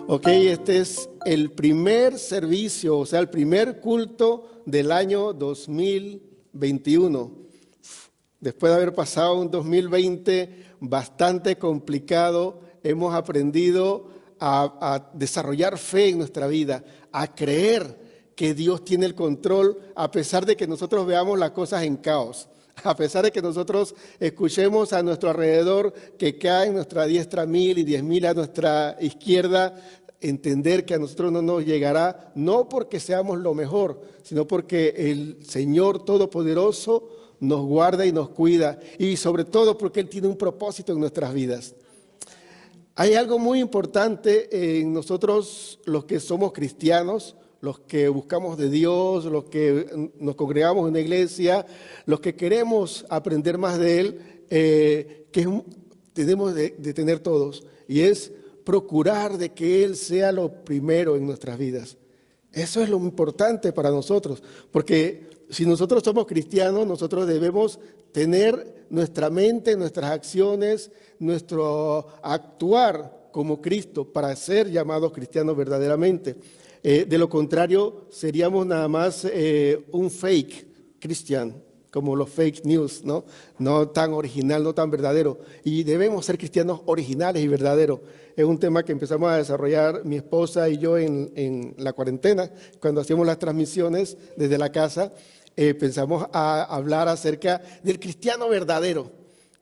Ok, este es el primer servicio, o sea, el primer culto del año 2021. Después de haber pasado un 2020 bastante complicado, hemos aprendido a desarrollar fe en nuestra vida, a creer que Dios tiene el control, a pesar de que nosotros veamos las cosas en caos. A pesar de que nosotros escuchemos a nuestro alrededor que caen nuestra diestra 1000 y 10.000 a nuestra izquierda, entender que a nosotros no nos llegará, no porque seamos lo mejor, sino porque el Señor Todopoderoso nos guarda y nos cuida, y sobre todo porque Él tiene un propósito en nuestras vidas. Hay algo muy importante en nosotros, los que somos cristianos, los que buscamos de Dios, los que nos congregamos en una iglesia, los que queremos aprender más de Él, que tenemos de tener todos, y es procurar de que Él sea lo primero en nuestras vidas. Eso es lo importante para nosotros, porque si nosotros somos cristianos, nosotros debemos tener nuestra mente, nuestras acciones, nuestro actuar como Cristo para ser llamados cristianos verdaderamente. De lo contrario, seríamos nada más un fake cristiano, como los fake news, ¿no? No tan original, no tan verdadero. Y debemos ser cristianos originales y verdaderos. Es un tema que empezamos a desarrollar mi esposa y yo en la cuarentena, cuando hacíamos las transmisiones desde la casa. Pensamos a hablar acerca del cristiano verdadero.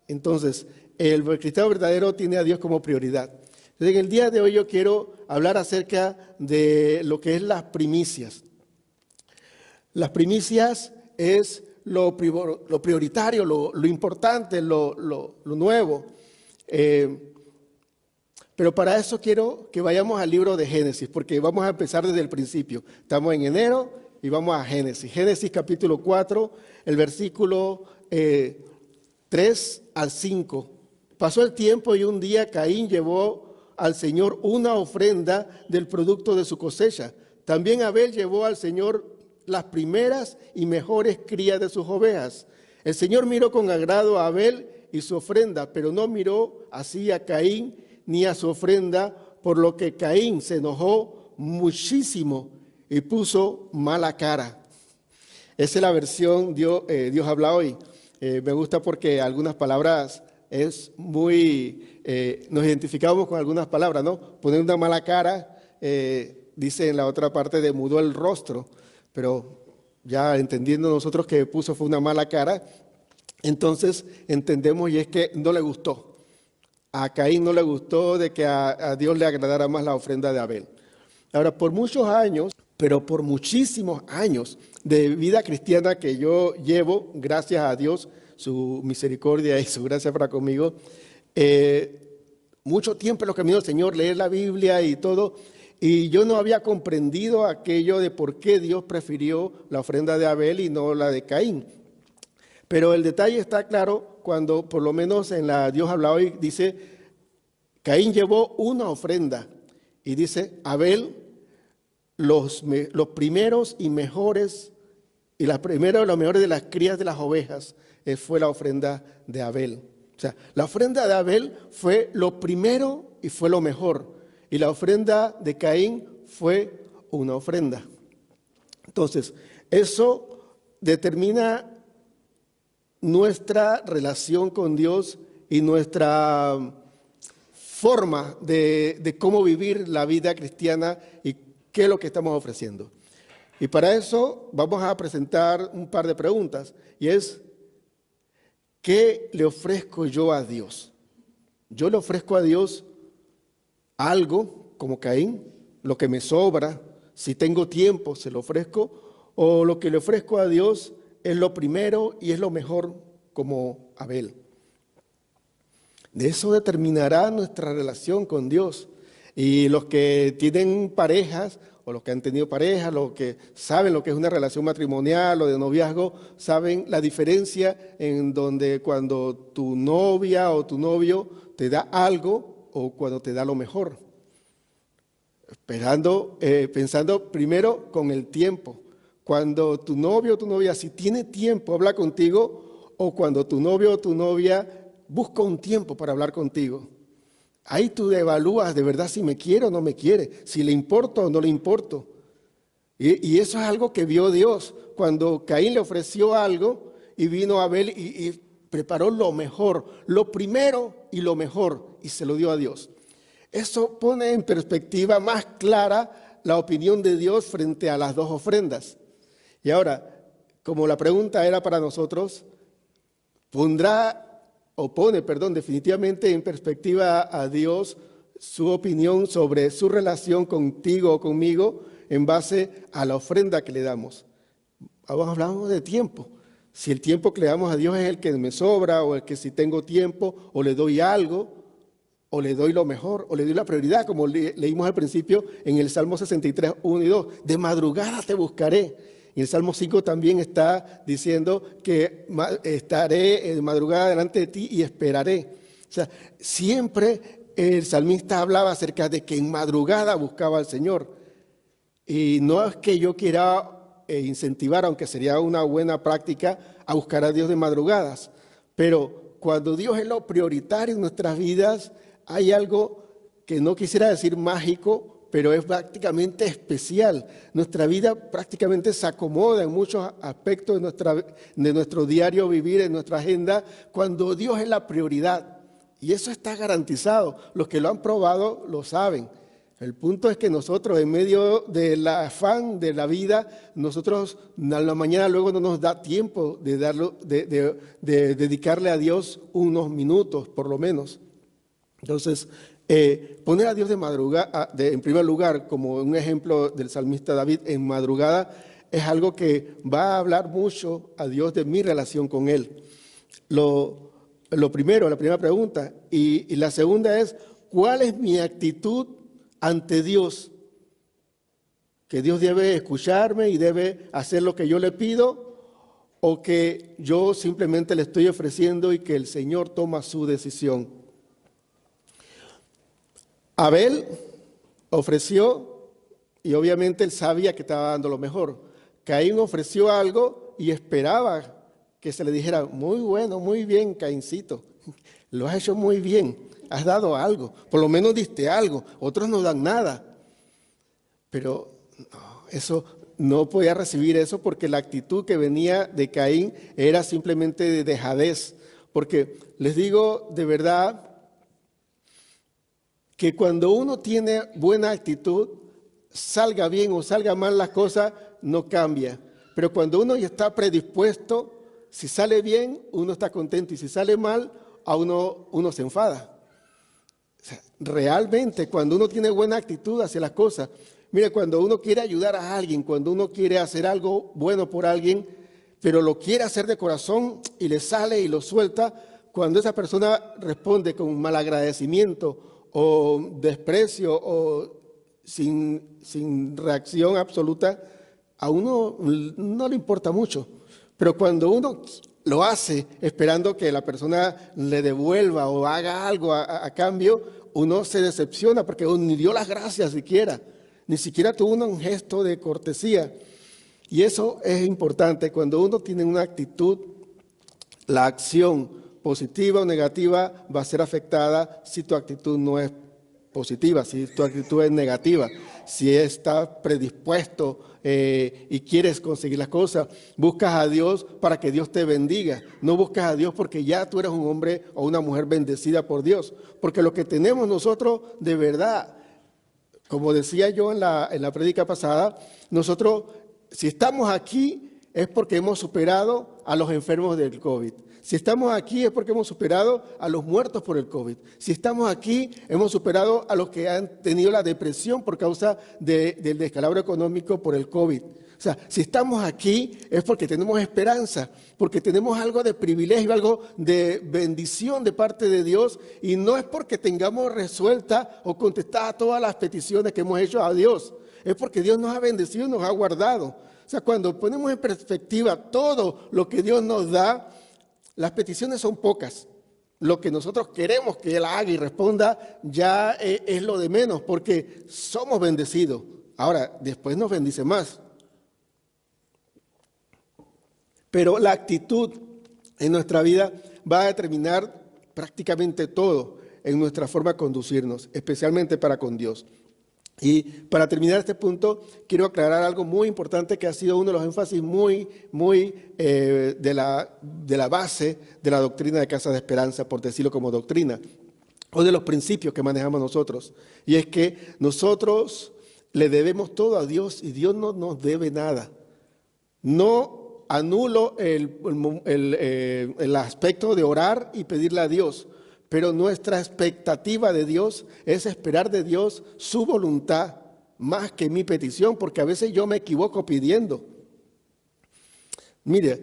Entonces, el cristiano verdadero tiene a Dios como prioridad. Entonces, en el día de hoy yo quiero hablar acerca de lo que es las primicias. Las primicias es lo prioritario, lo importante, lo nuevo. Pero para eso quiero que vayamos al libro de Génesis, porque vamos a empezar desde el principio. Estamos en enero y vamos a Génesis. Génesis capítulo 4, el versículo 3 al 5. Pasó el tiempo y un día Caín llevó al Señor una ofrenda del producto de su cosecha. También Abel llevó al Señor las primeras y mejores crías de sus ovejas. El Señor miró con agrado a Abel y su ofrenda, pero no miró así a Caín ni a su ofrenda, por lo que Caín se enojó muchísimo y puso mala cara. Esa es la versión Dios habla hoy. Me gusta porque algunas palabras es muy, nos identificamos con algunas palabras, ¿no? Poner una mala cara, dice en la otra parte de mudó el rostro, pero ya entendiendo nosotros que puso fue una mala cara, entonces entendemos y es que no le gustó. A Caín no le gustó de que a Dios le agradara más la ofrenda de Abel. Ahora, por muchos años, pero por muchísimos años de vida cristiana que yo llevo, gracias a Dios, su misericordia y su gracia para conmigo, mucho tiempo en los caminos del Señor, leer la Biblia y todo, y yo no había comprendido aquello de por qué Dios prefirió la ofrenda de Abel y no la de Caín. Pero el detalle está claro cuando, por lo menos en la Dios habla hoy, dice, Caín llevó una ofrenda y dice, Abel, los primeros y mejores, y los mejores de las crías de las ovejas, fue la ofrenda de Abel. O sea, la ofrenda de Abel fue lo primero y fue lo mejor. Y la ofrenda de Caín fue una ofrenda. Entonces, eso determina nuestra relación con Dios y nuestra forma de cómo vivir la vida cristiana y qué es lo que estamos ofreciendo. Y para eso vamos a presentar un par de preguntas, y es, ¿qué le ofrezco yo a Dios? Yo le ofrezco a Dios algo, como Caín, lo que me sobra, si tengo tiempo se lo ofrezco, o lo que le ofrezco a Dios es lo primero y es lo mejor, como Abel. De eso determinará nuestra relación con Dios. Y los que tienen parejas, o los que han tenido parejas, los que saben lo que es una relación matrimonial o de noviazgo, saben la diferencia en donde cuando tu novia o tu novio te da algo o cuando te da lo mejor. Pensando primero con el tiempo. Cuando tu novio o tu novia, si tiene tiempo, habla contigo, o cuando tu novio o tu novia busca un tiempo para hablar contigo. Ahí tú evalúas de verdad si me quiere o no me quiere, si le importo o no le importo. Y eso es algo que vio Dios cuando Caín le ofreció algo y vino Abel y preparó lo mejor, lo primero y lo mejor, y se lo dio a Dios. Eso pone en perspectiva más clara la opinión de Dios frente a las dos ofrendas. Y ahora, como la pregunta era para nosotros, pone definitivamente en perspectiva a Dios su opinión sobre su relación contigo o conmigo en base a la ofrenda que le damos. Ahora hablamos de tiempo. Si el tiempo que le damos a Dios es el que me sobra, o el que si tengo tiempo, o le doy algo, o le doy lo mejor, o le doy la prioridad, como leímos al principio en el Salmo 63, 1 y 2. De madrugada te buscaré. Y el Salmo 5 también está diciendo que estaré de madrugada delante de ti y esperaré. O sea, siempre el salmista hablaba acerca de que en madrugada buscaba al Señor. Y no es que yo quiera incentivar, aunque sería una buena práctica, a buscar a Dios de madrugadas. Pero cuando Dios es lo prioritario en nuestras vidas, hay algo que no quisiera decir mágico, pero es prácticamente especial. Nuestra vida prácticamente se acomoda en muchos aspectos de nuestro diario vivir, en nuestra agenda, cuando Dios es la prioridad. Y eso está garantizado. Los que lo han probado lo saben. El punto es que nosotros, en medio del afán de la vida, nosotros a la mañana luego no nos da tiempo de dedicarle a Dios unos minutos, por lo menos. Entonces, poner a Dios de madrugada, en primer lugar, como un ejemplo del salmista David, en madrugada, es algo que va a hablar mucho a Dios de mi relación con Él. Lo primero, la primera pregunta. Y la segunda es, ¿cuál es mi actitud ante Dios? ¿Que Dios debe escucharme y debe hacer lo que yo le pido? ¿O que yo simplemente le estoy ofreciendo y que el Señor toma su decisión? Abel ofreció y obviamente él sabía que estaba dando lo mejor. Caín ofreció algo y esperaba que se le dijera, muy bueno, muy bien, Caíncito, lo has hecho muy bien, has dado algo, por lo menos diste algo, otros no dan nada. Pero no, eso no podía recibir eso porque la actitud que venía de Caín era simplemente de dejadez. Porque les digo de verdad que cuando uno tiene buena actitud, salga bien o salga mal las cosas, no cambia. Pero cuando uno ya está predispuesto, si sale bien, uno está contento y si sale mal, a uno se enfada. O sea, realmente, cuando uno tiene buena actitud hacia las cosas, mire, cuando uno quiere ayudar a alguien, cuando uno quiere hacer algo bueno por alguien, pero lo quiere hacer de corazón y le sale y lo suelta, cuando esa persona responde con malagradecimiento o desprecio o sin reacción absoluta, a uno no le importa mucho. Pero cuando uno lo hace esperando que la persona le devuelva o haga algo a cambio, uno se decepciona porque ni dio las gracias siquiera, ni siquiera tuvo un gesto de cortesía. Y eso es importante. Cuando uno tiene una actitud, la acción positiva o negativa va a ser afectada si tu actitud no es positiva, si tu actitud es negativa, si estás predispuesto y quieres conseguir las cosas, buscas a Dios para que Dios te bendiga, no buscas a Dios porque ya tú eres un hombre o una mujer bendecida por Dios, porque lo que tenemos nosotros de verdad, como decía yo en la prédica pasada, nosotros si estamos aquí es porque hemos superado a los enfermos del COVID. Si estamos aquí es porque hemos superado a los muertos por el COVID. Si estamos aquí, hemos superado a los que han tenido la depresión por causa del descalabro económico por el COVID. O sea, si estamos aquí es porque tenemos esperanza, porque tenemos algo de privilegio, algo de bendición de parte de Dios, y no es porque tengamos resuelta o contestada todas las peticiones que hemos hecho a Dios. Es porque Dios nos ha bendecido y nos ha guardado. O sea, cuando ponemos en perspectiva todo lo que Dios nos da, las peticiones son pocas. Lo que nosotros queremos que Él haga y responda ya es lo de menos, porque somos bendecidos. Ahora, después nos bendice más. Pero la actitud en nuestra vida va a determinar prácticamente todo en nuestra forma de conducirnos, especialmente para con Dios. Y para terminar este punto, quiero aclarar algo muy importante que ha sido uno de los énfasis muy de la base de la doctrina de Casa de Esperanza, por decirlo como doctrina, o de los principios que manejamos nosotros. Y es que nosotros le debemos todo a Dios y Dios no nos debe nada. No anulo el aspecto de orar y pedirle a Dios, pero nuestra expectativa de Dios es esperar de Dios su voluntad más que mi petición, porque a veces yo me equivoco pidiendo. Mire,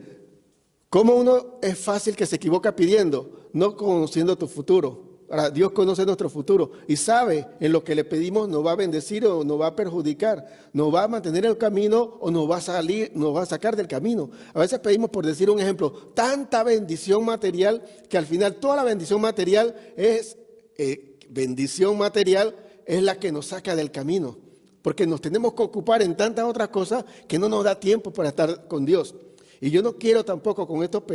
¿cómo uno es fácil que se equivoca pidiendo? No conociendo tu futuro. Ahora, Dios conoce nuestro futuro y sabe en lo que le pedimos nos va a bendecir o nos va a perjudicar, nos va a mantener en el camino o nos va a sacar del camino. A veces pedimos, por decir un ejemplo, tanta bendición material que al final toda la bendición material es la que nos saca del camino, porque nos tenemos que ocupar en tantas otras cosas que no nos da tiempo para estar con Dios. Y yo no quiero tampoco con esto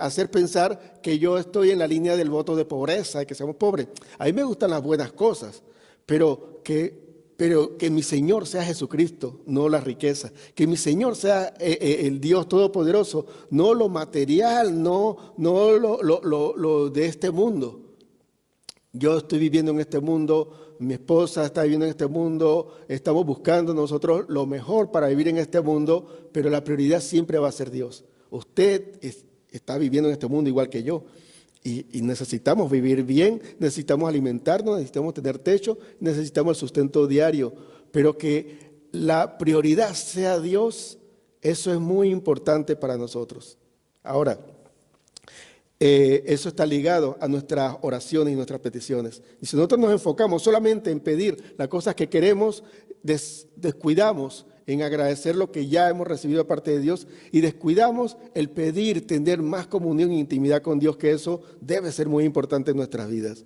hacer pensar que yo estoy en la línea del voto de pobreza, que seamos pobres. A mí me gustan las buenas cosas, pero que mi Señor sea Jesucristo, no la riqueza. Que mi Señor sea el Dios Todopoderoso, no lo material, no lo de este mundo. Yo estoy viviendo en este mundo, mi esposa está viviendo en este mundo, estamos buscando nosotros lo mejor para vivir en este mundo, pero la prioridad siempre va a ser Dios. Usted está viviendo en este mundo igual que yo y necesitamos vivir bien, necesitamos alimentarnos, necesitamos tener techo, necesitamos el sustento diario, pero que la prioridad sea Dios, eso es muy importante para nosotros. Ahora, eso está ligado a nuestras oraciones y nuestras peticiones. Y si nosotros nos enfocamos solamente en pedir las cosas que queremos, descuidamos en agradecer lo que ya hemos recibido de parte de Dios y descuidamos el pedir, tener más comunión e intimidad con Dios, que eso debe ser muy importante en nuestras vidas.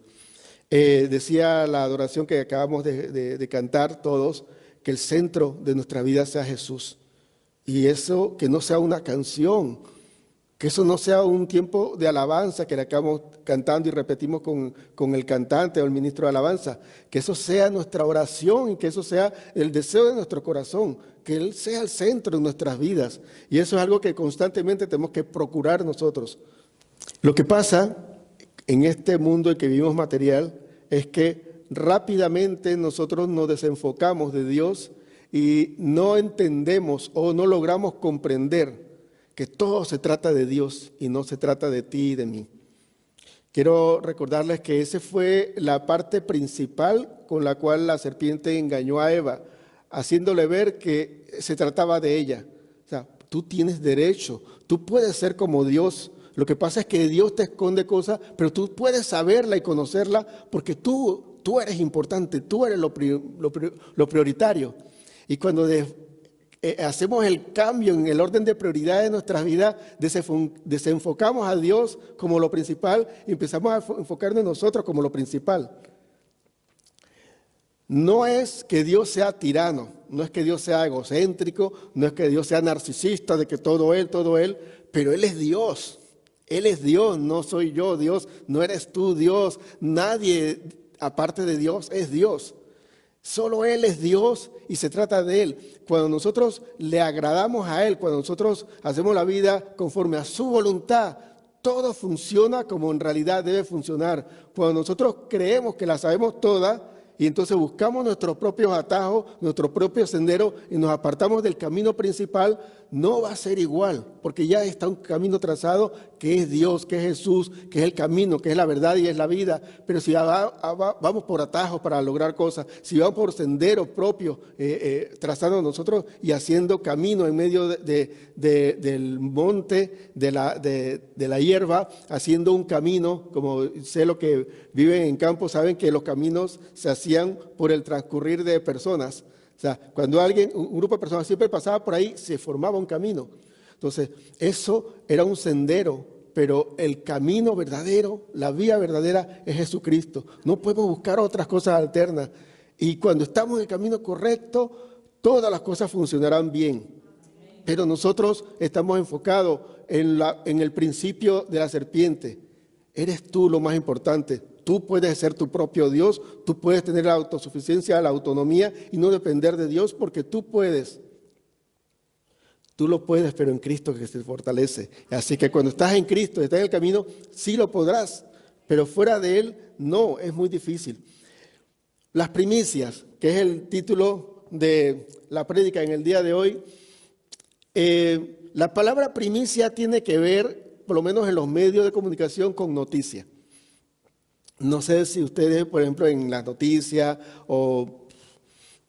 Decía la adoración que acabamos de cantar todos, que el centro de nuestra vida sea Jesús. Y eso que no sea una canción, que eso no sea un tiempo de alabanza que le acabamos cantando y repetimos con el cantante o el ministro de alabanza, que eso sea nuestra oración y que eso sea el deseo de nuestro corazón, que Él sea el centro de nuestras vidas. Y eso es algo que constantemente tenemos que procurar nosotros. Lo que pasa en este mundo en que vivimos material es que rápidamente nosotros nos desenfocamos de Dios y no entendemos o no logramos comprender que todo se trata de Dios y no se trata de ti y de mí. Quiero recordarles que esa fue la parte principal con la cual la serpiente engañó a Eva, haciéndole ver que se trataba de ella. O sea, tú tienes derecho, tú puedes ser como Dios. Lo que pasa es que Dios te esconde cosas, pero tú puedes saberla y conocerla porque tú eres importante, tú eres lo prioritario. Y cuando hacemos el cambio en el orden de prioridades de nuestras vidas, desenfocamos a Dios como lo principal y empezamos a enfocarnos en nosotros como lo principal. No es que Dios sea tirano, no es que Dios sea egocéntrico, no es que Dios sea narcisista de que todo Él, pero Él es Dios. Él es Dios, no soy yo Dios, no eres tú Dios, nadie aparte de Dios es Dios. Solo Él es Dios y se trata de Él. Cuando nosotros le agradamos a Él, cuando nosotros hacemos la vida conforme a su voluntad, todo funciona como en realidad debe funcionar. Cuando nosotros creemos que la sabemos toda y entonces buscamos nuestros propios atajos, nuestro propio sendero y nos apartamos del camino principal, no va a ser igual, porque ya está un camino trazado que es Dios, que es Jesús, que es el camino, que es la verdad y es la vida. Pero si vamos por atajos para lograr cosas, si vamos por senderos propios, trazando nosotros y haciendo camino en medio del monte, de la hierba, haciendo un camino, como sé lo que viven en campo, saben que los caminos se hacían por el transcurrir de personas. O sea, cuando un grupo de personas siempre pasaba por ahí, se formaba un camino. Entonces, eso era un sendero, pero el camino verdadero, la vía verdadera es Jesucristo. No podemos buscar otras cosas alternas. Y cuando estamos en el camino correcto, todas las cosas funcionarán bien. Pero nosotros estamos enfocados en el principio de la serpiente. Eres tú lo más importante. Tú puedes ser tu propio Dios, tú puedes tener la autosuficiencia, la autonomía y no depender de Dios porque tú puedes. Tú lo puedes, pero en Cristo que te fortalece. Así que cuando estás en Cristo, estás en el camino, sí lo podrás, pero fuera de Él, no, es muy difícil. Las primicias, que es el título de la prédica en el día de hoy, la palabra primicia tiene que ver, por lo menos en los medios de comunicación, con noticia. No sé si ustedes, por ejemplo, en las noticias o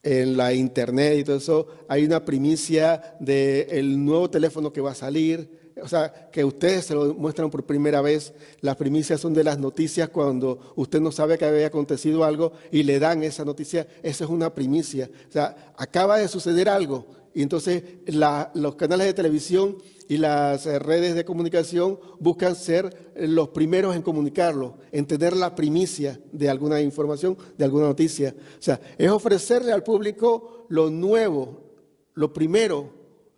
en la internet y todo eso, hay una primicia del nuevo teléfono que va a salir, o sea, que ustedes se lo muestran por primera vez. Las primicias son de las noticias cuando usted no sabe que había acontecido algo y le dan esa noticia, esa es una primicia. O sea, acaba de suceder algo y entonces los canales de televisión y las redes de comunicación buscan ser los primeros en comunicarlo, en tener la primicia de alguna información, de alguna noticia. O sea, es ofrecerle al público lo nuevo, lo primero,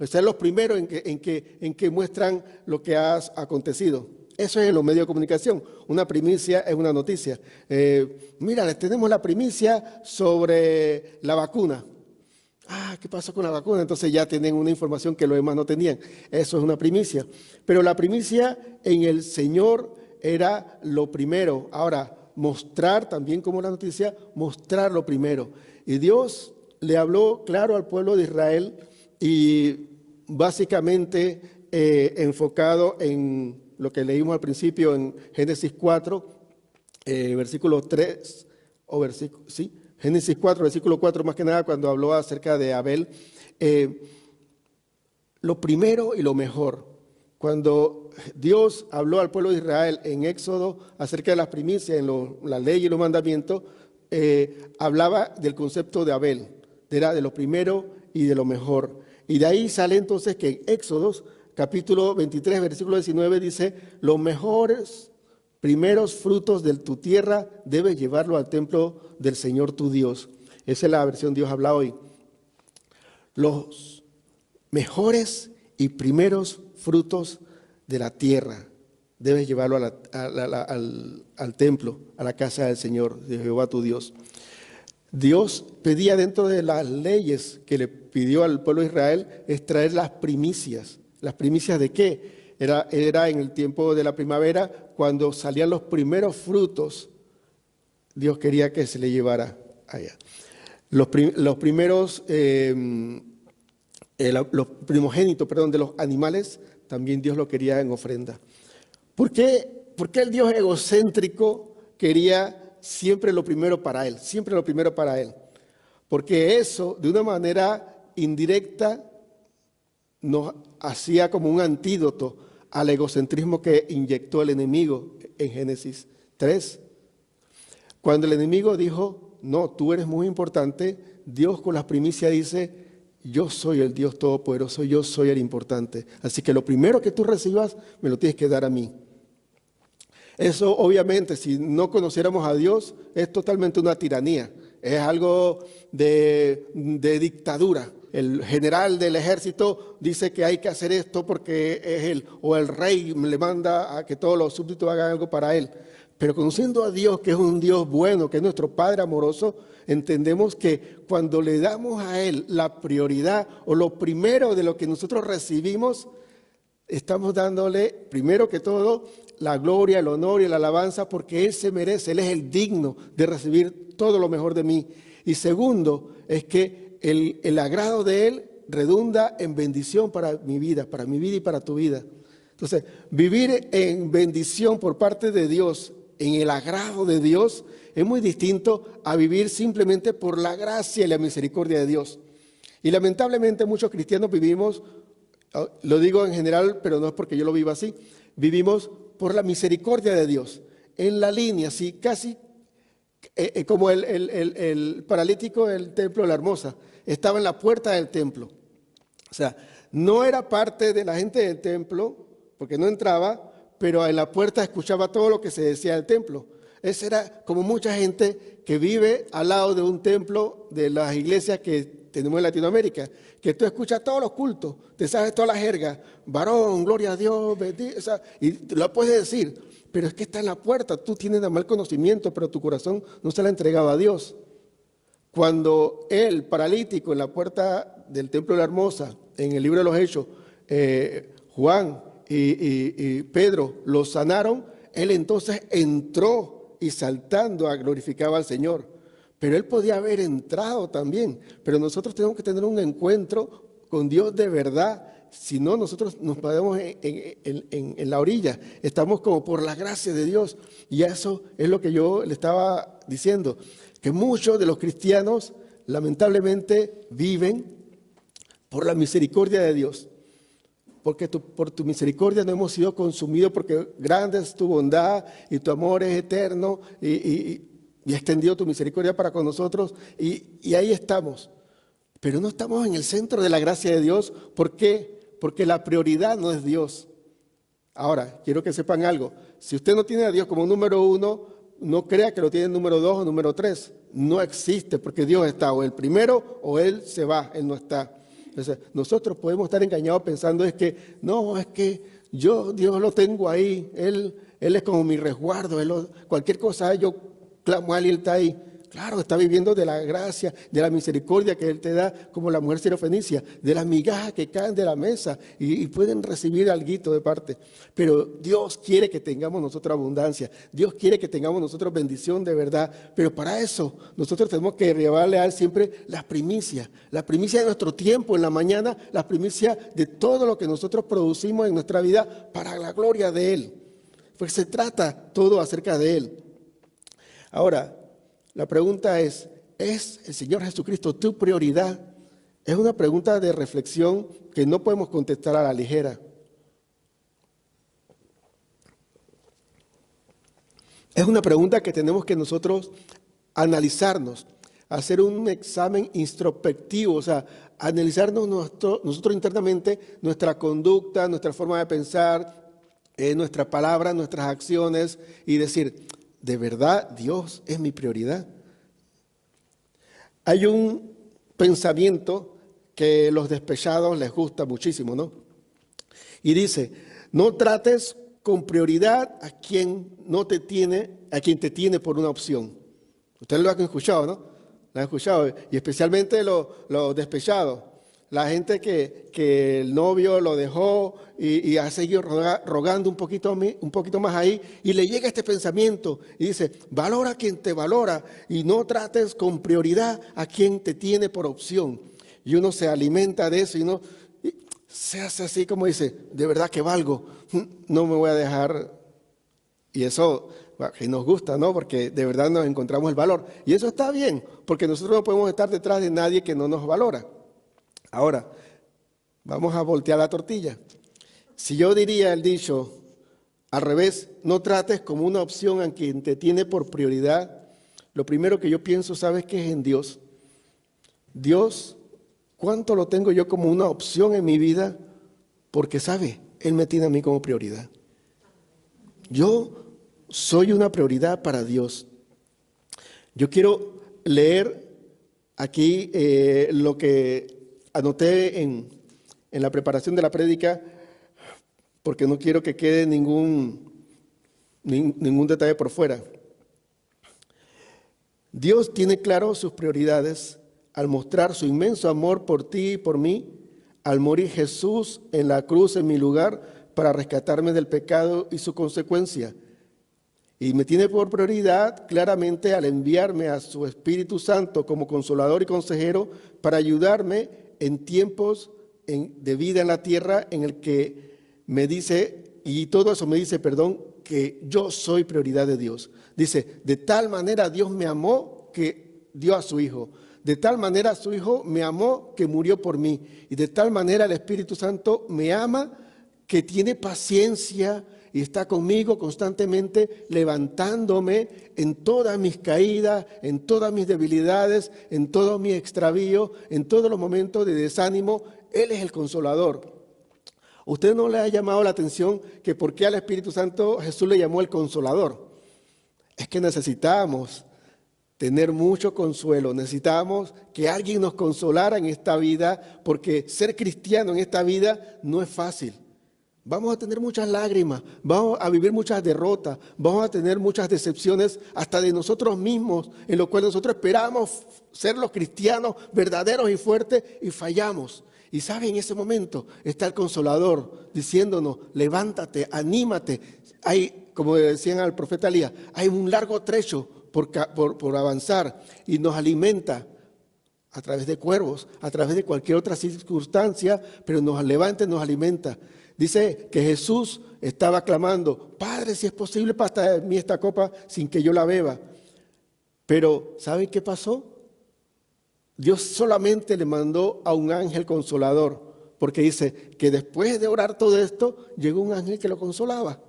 ser los primeros en que muestran lo que ha acontecido. Eso es en los medios de comunicación. Una primicia es una noticia. Mira, les tenemos la primicia sobre la vacuna. ¿Qué pasó con la vacuna? Entonces ya tienen una información que los demás no tenían. Eso es una primicia. Pero la primicia en el Señor era lo primero. Ahora, mostrar también como la noticia, mostrar lo primero. Y Dios le habló claro al pueblo de Israel y básicamente enfocado en lo que leímos al principio en Génesis 4, versículo 3, o versículo, sí, Génesis 4, versículo 4, más que nada cuando habló acerca de Abel. Lo primero y lo mejor. Cuando Dios habló al pueblo de Israel en Éxodo acerca de las primicias, en la ley y los mandamientos, hablaba del concepto de Abel, era de lo primero y de lo mejor. Y de ahí sale entonces que en Éxodos, capítulo 23, versículo 19, dice, los mejores primeros frutos de tu tierra debes llevarlo al templo del Señor tu Dios. Esa es la versión Dios habla hoy. Los mejores y primeros frutos de la tierra debes llevarlo al templo, a la casa del Señor, de Jehová tu Dios. Dios pedía dentro de las leyes que le pidió al pueblo de Israel es traer las primicias. ¿Las primicias de qué? Era en el tiempo de la primavera, cuando salían los primeros frutos, Dios quería que se le llevara allá. Los primogénitos, de los animales, también Dios lo quería en ofrenda. ¿Por qué el Dios egocéntrico quería siempre lo primero para Él? Siempre lo primero para Él. Porque eso, de una manera indirecta, nos hacía como un antídoto al egocentrismo que inyectó el enemigo en Génesis 3. Cuando el enemigo dijo, no, tú eres muy importante, Dios con las primicias dice, yo soy el Dios todopoderoso, yo soy el importante. Así que lo primero que tú recibas, me lo tienes que dar a mí. Eso obviamente, si no conociéramos a Dios, es totalmente una tiranía. Es algo de dictadura. El general del ejército dice que hay que hacer esto porque es él, o el rey le manda a que todos los súbditos hagan algo para él. Pero conociendo a Dios, que es un Dios bueno, que es nuestro Padre amoroso, entendemos que cuando le damos a Él la prioridad o lo primero de lo que nosotros recibimos, estamos dándole, primero que todo, la gloria, el honor y la alabanza porque Él se merece, Él es el digno de recibir todo lo mejor de mí. Y segundo, es que el agrado de Él redunda en bendición para mi vida y para tu vida. Entonces, vivir en bendición por parte de Dios, en el agrado de Dios, es muy distinto a vivir simplemente por la gracia y la misericordia de Dios. Y lamentablemente muchos cristianos vivimos, lo digo en general, pero no es porque yo lo viva así, vivimos por la misericordia de Dios. En la línea, así casi como el paralítico del templo de la Hermosa, estaba en la puerta del templo. O sea, no era parte de la gente del templo, porque no entraba, pero en la puerta escuchaba todo lo que se decía del templo. Esa era como mucha gente que vive al lado de un templo, de las iglesias que tenemos en Latinoamérica, que tú escuchas todos los cultos, te sabes toda la jerga, varón, gloria a Dios, bendito, o sea, y lo puedes decir, pero es que está en la puerta, tú tienes nada más el conocimiento, pero tu corazón no se lo ha entregado a Dios. Cuando el paralítico en la puerta del Templo de la Hermosa, en el libro de los Hechos, Juan y Pedro lo sanaron, él entonces entró y saltando glorificaba al Señor. Pero él podía haber entrado también, pero nosotros tenemos que tener un encuentro con Dios de verdad. Si no, nosotros nos ponemos en la orilla, estamos como por la gracia de Dios. Y eso es lo que yo le estaba diciendo, que muchos de los cristianos lamentablemente viven por la misericordia de Dios. Porque por tu misericordia no hemos sido consumidos, porque grande es tu bondad y tu amor es eterno y ha extendido tu misericordia para con nosotros y ahí estamos. Pero no estamos en el centro de la gracia de Dios. ¿Por qué? Porque la prioridad no es Dios. Ahora, quiero que sepan algo. Si usted no tiene a Dios como número uno, no crea que lo tiene número 2 o número 3. No existe, porque Dios está o el primero o Él se va, Él no está. Entonces, nosotros podemos estar engañados pensando es que yo Dios lo tengo ahí, Él es como mi resguardo, cualquier cosa yo clamo a Él y Él está ahí. Claro, está viviendo de la gracia, de la misericordia que Él te da, como la mujer sirofenicia, de las migajas que caen de la mesa y pueden recibir alguito de parte. Pero Dios quiere que tengamos nosotros abundancia, Dios quiere que tengamos nosotros bendición de verdad, pero para eso nosotros tenemos que llevarle a Él siempre las primicias de nuestro tiempo en la mañana, las primicias de todo lo que nosotros producimos en nuestra vida para la gloria de Él, porque se trata todo acerca de Él. Ahora, la pregunta ¿es el Señor Jesucristo tu prioridad? Es una pregunta de reflexión que no podemos contestar a la ligera. Es una pregunta que tenemos que nosotros analizarnos, hacer un examen introspectivo, o sea, analizarnos nosotros internamente, nuestra conducta, nuestra forma de pensar, nuestras palabras, nuestras acciones y decir, ¿de verdad Dios es mi prioridad? Hay un pensamiento que los despechados les gusta muchísimo, ¿no? Y dice, no trates con prioridad a quien te tiene por una opción. Ustedes lo han escuchado, ¿no? Lo han escuchado, y especialmente los despechados. La gente que el novio lo dejó y ha seguido rogando un poquito más ahí y le llega este pensamiento y dice, valora a quien te valora y no trates con prioridad a quien te tiene por opción. Y uno se alimenta de eso y se hace así como dice, de verdad que valgo, no me voy a dejar. Y eso que nos gusta, ¿no? Porque de verdad nos encontramos el valor. Y eso está bien, porque nosotros no podemos estar detrás de nadie que no nos valora. Ahora, vamos a voltear la tortilla. Si yo diría el dicho al revés, no trates como una opción a quien te tiene por prioridad, lo primero que yo pienso, ¿sabes qué es en Dios? Dios, ¿cuánto lo tengo yo como una opción en mi vida? Porque, ¿sabe? Él me tiene a mí como prioridad. Yo soy una prioridad para Dios. Yo quiero leer aquí lo que anoté en la preparación de la prédica, porque no quiero que quede ningún detalle por fuera. Dios tiene claro sus prioridades al mostrar su inmenso amor por ti y por mí, al morir Jesús en la cruz en mi lugar para rescatarme del pecado y su consecuencia. Y me tiene por prioridad claramente al enviarme a su Espíritu Santo como consolador y consejero para ayudarme en tiempos de vida en la tierra en el que me dice, y todo eso me dice, que yo soy prioridad de Dios. Dice, de tal manera Dios me amó que dio a su Hijo. De tal manera su Hijo me amó que murió por mí. Y de tal manera el Espíritu Santo me ama que tiene paciencia y está conmigo constantemente levantándome en todas mis caídas, en todas mis debilidades, en todo mi extravío, en todos los momentos de desánimo. Él es el consolador. ¿Usted no le ha llamado la atención que por qué al Espíritu Santo Jesús le llamó el consolador? Es que necesitamos tener mucho consuelo. Necesitamos que alguien nos consolara en esta vida, porque ser cristiano en esta vida no es fácil. Vamos a tener muchas lágrimas, vamos a vivir muchas derrotas, vamos a tener muchas decepciones hasta de nosotros mismos, en lo cual nosotros esperamos ser los cristianos verdaderos y fuertes y fallamos. Y sabe, en ese momento está el Consolador diciéndonos: levántate, anímate. Hay, como decían al profeta Elías, hay un largo trecho por avanzar, y nos alimenta a través de cuervos, a través de cualquier otra circunstancia, pero nos levanta y nos alimenta. Dice que Jesús estaba clamando: Padre, si es posible, pasa de mí esta copa sin que yo la beba. Pero ¿sabe qué pasó? Dios solamente le mandó a un ángel consolador, porque dice que después de orar todo esto, llegó un ángel que lo consolaba,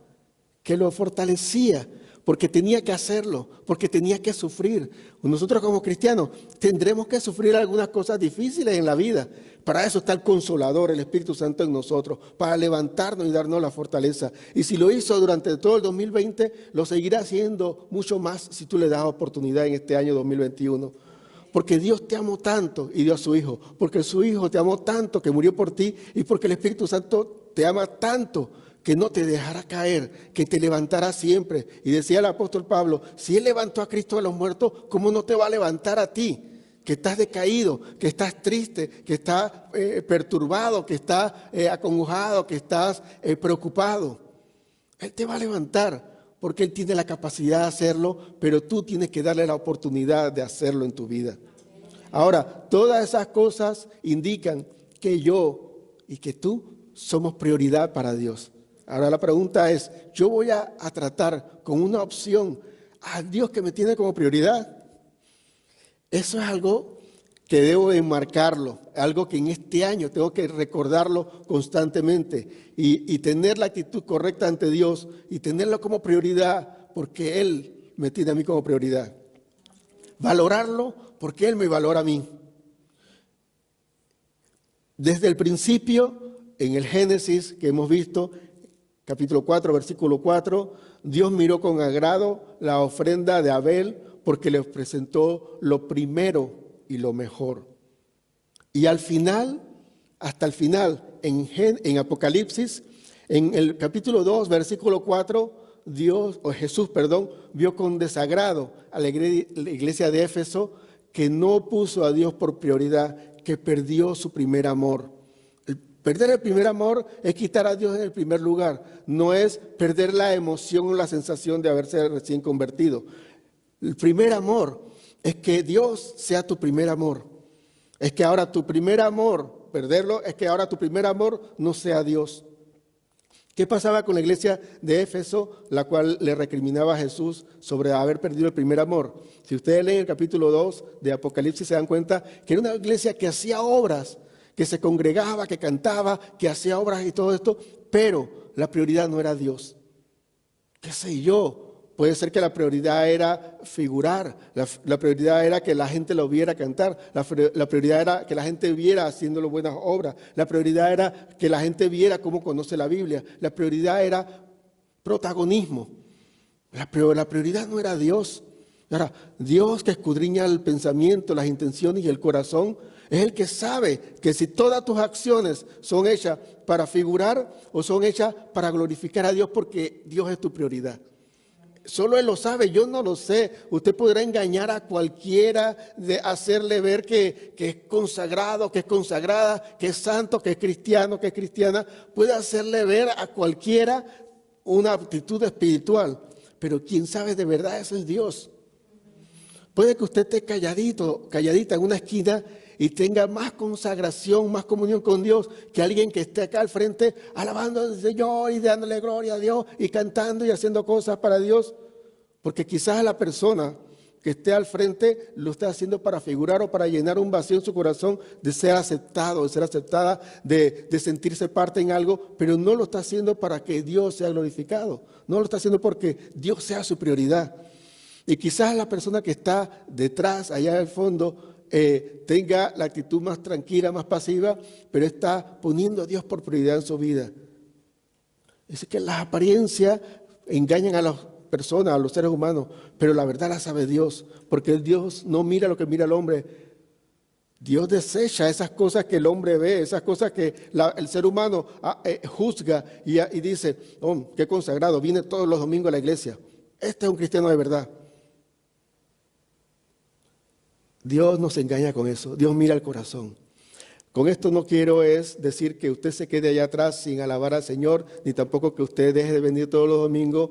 que lo fortalecía, porque tenía que hacerlo, porque tenía que sufrir. Nosotros como cristianos tendremos que sufrir algunas cosas difíciles en la vida. Para eso está el Consolador, el Espíritu Santo en nosotros, para levantarnos y darnos la fortaleza. Y si lo hizo durante todo el 2020, lo seguirá haciendo mucho más si tú le das oportunidad en este año 2021. Porque Dios te amó tanto y dio a su Hijo, porque su Hijo te amó tanto que murió por ti, y porque el Espíritu Santo te ama tanto que no te dejará caer, que te levantará siempre. Y decía el apóstol Pablo: si Él levantó a Cristo de los muertos, ¿cómo no te va a levantar a ti? Que estás decaído, que estás triste, que estás perturbado, que estás acongojado, que estás preocupado. Él te va a levantar, porque Él tiene la capacidad de hacerlo, pero tú tienes que darle la oportunidad de hacerlo en tu vida. Ahora, todas esas cosas indican que yo y que tú somos prioridad para Dios. Ahora la pregunta es: ¿yo voy a tratar con una opción a Dios que me tiene como prioridad? Eso es algo que debo enmarcarlo, algo que en este año tengo que recordarlo constantemente y tener la actitud correcta ante Dios y tenerlo como prioridad, porque Él me tiene a mí como prioridad. Valorarlo porque Él me valora a mí. Desde el principio, en el Génesis que hemos visto, capítulo 4, versículo 4, Dios miró con agrado la ofrenda de Abel, porque le presentó lo primero y lo mejor. Y al final, hasta el final, en Apocalipsis, en el capítulo 2, versículo 4, Jesús, vio con desagrado a la iglesia de Éfeso, que no puso a Dios por prioridad, que perdió su primer amor. Perder el primer amor es quitar a Dios en el primer lugar, no es perder la emoción o la sensación de haberse recién convertido. El primer amor es que Dios sea tu primer amor. Es que ahora tu primer amor, perderlo, es que ahora tu primer amor no sea Dios. ¿Qué pasaba con la iglesia de Éfeso, la cual le recriminaba a Jesús sobre haber perdido el primer amor? Si ustedes leen el capítulo 2 de Apocalipsis, se dan cuenta que era una iglesia que hacía obras, que se congregaba, que cantaba, que hacía obras y todo esto, pero la prioridad no era Dios. ¿Qué sé yo? Puede ser que la prioridad era figurar, la prioridad era que la gente lo viera cantar, la prioridad era que la gente viera haciendo buenas obras, la prioridad era que la gente viera cómo conoce la Biblia, la prioridad era protagonismo. La prioridad no era Dios. Ahora, Dios, que escudriña el pensamiento, las intenciones y el corazón, es el que sabe que si todas tus acciones son hechas para figurar o son hechas para glorificar a Dios, porque Dios es tu prioridad. Solo Él lo sabe, yo no lo sé. Usted podrá engañar a cualquiera, de hacerle ver que es consagrado, que es consagrada, que es santo, que es cristiano, que es cristiana. Puede hacerle ver a cualquiera una actitud espiritual, pero quien sabe de verdad es el Dios. Puede que usted esté calladita en una esquina y tenga más consagración, más comunión con Dios que alguien que esté acá al frente alabando al Señor y dándole gloria a Dios y cantando y haciendo cosas para Dios. Porque quizás la persona que esté al frente lo está haciendo para figurar o para llenar un vacío en su corazón de ser aceptado, de ser aceptada, de sentirse parte en algo, pero no lo está haciendo para que Dios sea glorificado. No lo está haciendo porque Dios sea su prioridad. Y quizás la persona que está detrás, allá al fondo, tenga la actitud más tranquila, más pasiva, pero está poniendo a Dios por prioridad en su vida. Es que las apariencias engañan personas, a los seres humanos, pero la verdad la sabe Dios, porque Dios no mira lo que mira el hombre. Dios desecha esas cosas que el hombre ve, esas cosas que el ser humano juzga y dice, oh, qué consagrado, viene todos los domingos a la iglesia. Este es un cristiano de verdad. Dios nos engaña con eso, Dios mira el corazón. Con esto no quiero es decir que usted se quede allá atrás sin alabar al Señor, ni tampoco que usted deje de venir todos los domingos,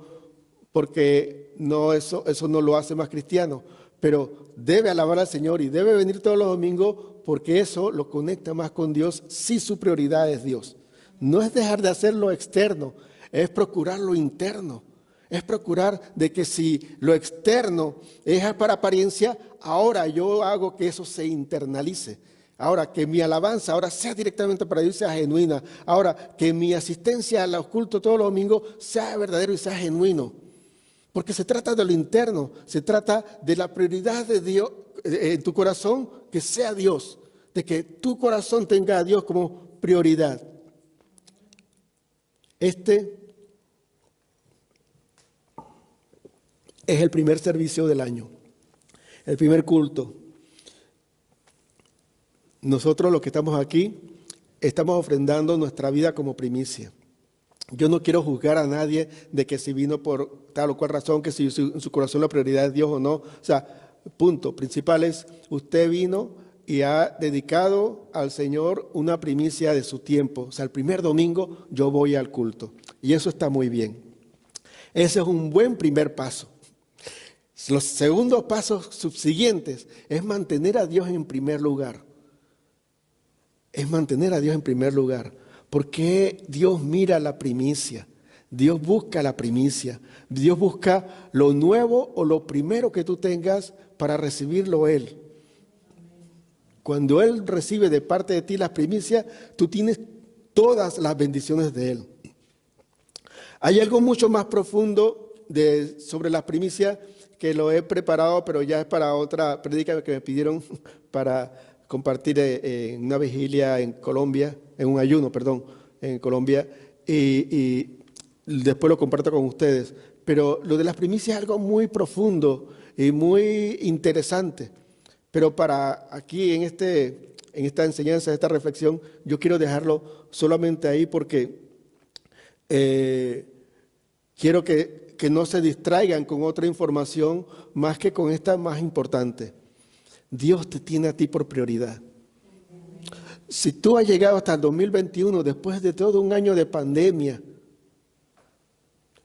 porque no, eso no lo hace más cristiano. Pero debe alabar al Señor y debe venir todos los domingos porque eso lo conecta más con Dios si su prioridad es Dios. No es dejar de hacer lo externo, es procurar lo interno. Es procurar de que si lo externo es para apariencia, ahora yo hago que eso se internalice. Ahora que mi alabanza ahora sea directamente para Dios, sea genuina. Ahora que mi asistencia al culto todos los domingos sea verdadero y sea genuino. Porque se trata de lo interno, se trata de la prioridad de Dios en tu corazón, que sea Dios, de que tu corazón tenga a Dios como prioridad. Este es el primer servicio del año, el primer culto. Nosotros los que estamos aquí estamos ofrendando nuestra vida como primicia. Yo no quiero juzgar a nadie de que si vino por tal o cual razón, que si en su corazón la prioridad es Dios o no. O sea, punto principal es, usted vino y ha dedicado al Señor una primicia de su tiempo. O sea, el primer domingo yo voy al culto. Y eso está muy bien. Ese es un buen primer paso. Los segundos pasos subsiguientes es mantener a Dios en primer lugar. Es mantener a Dios en primer lugar. Porque Dios mira la primicia, Dios busca la primicia, Dios busca lo nuevo o lo primero que tú tengas para recibirlo Él. Cuando Él recibe de parte de ti las primicias, tú tienes todas las bendiciones de Él. Hay algo mucho más profundo sobre las primicias que lo he preparado, pero ya es para otra prédica que me pidieron para compartir en una vigilia en Colombia, en un ayuno, perdón, en Colombia, y después lo comparto con ustedes. Pero lo de las primicias es algo muy profundo y muy interesante. Pero para aquí en esta enseñanza, esta reflexión, yo quiero dejarlo solamente ahí porque quiero que no se distraigan con otra información más que con esta más importante. Dios te tiene a ti por prioridad. Si tú has llegado hasta el 2021, después de todo un año de pandemia,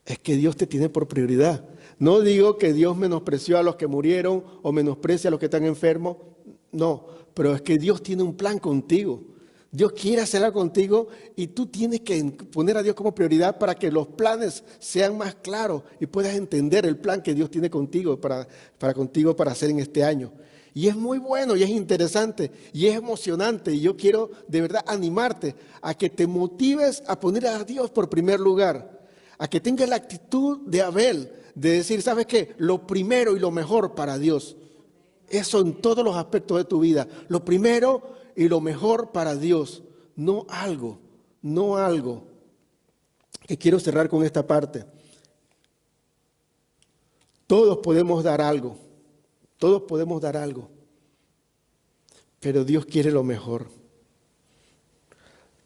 es que Dios te tiene por prioridad. No digo que Dios menospreció a los que murieron o menosprecia a los que están enfermos, no, pero es que Dios tiene un plan contigo. Dios quiere hacer algo contigo y tú tienes que poner a Dios como prioridad para que los planes sean más claros y puedas entender el plan que Dios tiene contigo para hacer en este año. Y es muy bueno y es interesante y es emocionante y yo quiero de verdad animarte a que te motives a poner a Dios por primer lugar, a que tengas la actitud de Abel, de decir, ¿sabes qué? Lo primero y lo mejor para Dios. Eso en todos los aspectos de tu vida. Lo primero y lo mejor para Dios, no algo. Que quiero cerrar con esta parte. Todos podemos dar algo. Todos podemos dar algo, pero Dios quiere lo mejor.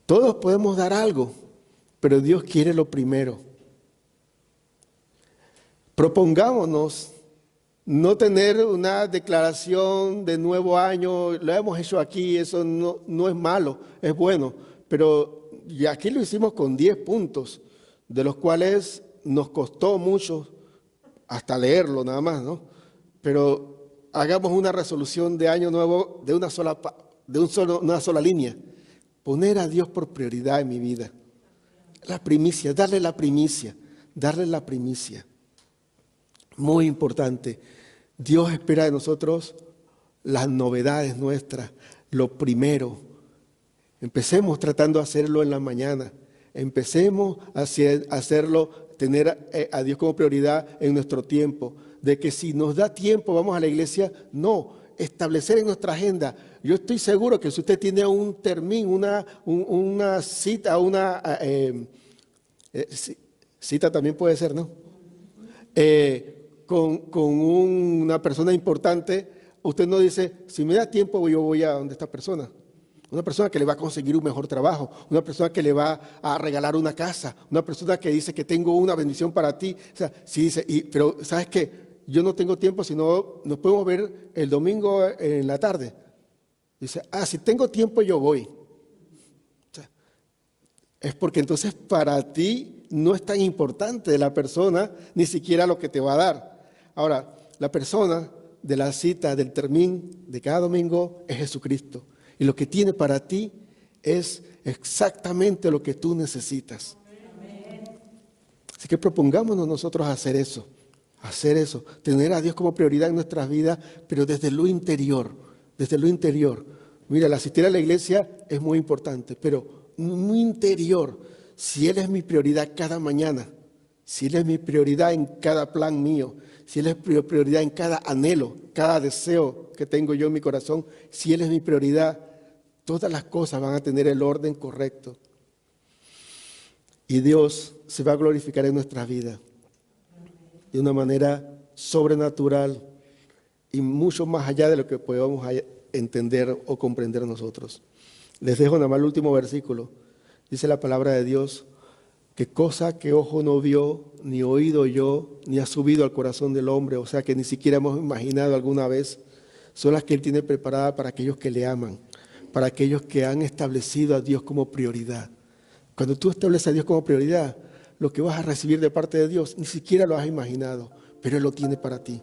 Todos podemos dar algo, pero Dios quiere lo primero. Propongámonos no tener una declaración de nuevo año, lo hemos hecho aquí, eso no es malo, es bueno, pero y aquí lo hicimos con 10 puntos, de los cuales nos costó mucho hasta leerlo nada más, ¿no? Pero hagamos una resolución de año nuevo de una sola línea. Poner a Dios por prioridad en mi vida. La primicia, darle la primicia. Muy importante. Dios espera de nosotros las novedades nuestras, lo primero. Empecemos tratando de hacerlo en la mañana. Empecemos a hacerlo, tener a Dios como prioridad en nuestro tiempo. De que si nos da tiempo vamos a la iglesia, no, establecer en nuestra agenda. Yo estoy seguro que si usted tiene un termín, una cita, cita también puede ser, ¿no? con una persona importante, usted no dice, si me da tiempo yo voy a donde esta persona. Una persona que le va a conseguir un mejor trabajo, una persona que le va a regalar una casa, una persona que dice que tengo una bendición para ti. O sea, sí dice, pero ¿sabes qué? Yo no tengo tiempo, sino nos podemos ver el domingo en la tarde. Dice, si tengo tiempo yo voy. O sea, es porque entonces para ti no es tan importante la persona, ni siquiera lo que te va a dar. Ahora, la persona de la cita, del termín de cada domingo es Jesucristo. Y lo que tiene para ti es exactamente lo que tú necesitas. Amén. Así que propongámonos nosotros hacer eso, tener a Dios como prioridad en nuestras vidas, pero desde lo interior, desde lo interior. Mira, el asistir a la iglesia es muy importante, pero muy interior, si Él es mi prioridad cada mañana, si Él es mi prioridad en cada plan mío, si Él es prioridad en cada anhelo, cada deseo que tengo yo en mi corazón, si Él es mi prioridad, todas las cosas van a tener el orden correcto. Y Dios se va a glorificar en nuestras vidas de una manera sobrenatural y mucho más allá de lo que podamos entender o comprender nosotros. Les dejo nada más el último versículo. Dice la palabra de Dios, que cosa que ojo no vio, ni oído yo, ni ha subido al corazón del hombre, o sea que ni siquiera hemos imaginado alguna vez, son las que Él tiene preparadas para aquellos que le aman, para aquellos que han establecido a Dios como prioridad. Cuando tú estableces a Dios como prioridad, lo que vas a recibir de parte de Dios ni siquiera lo has imaginado, pero Él lo tiene para ti.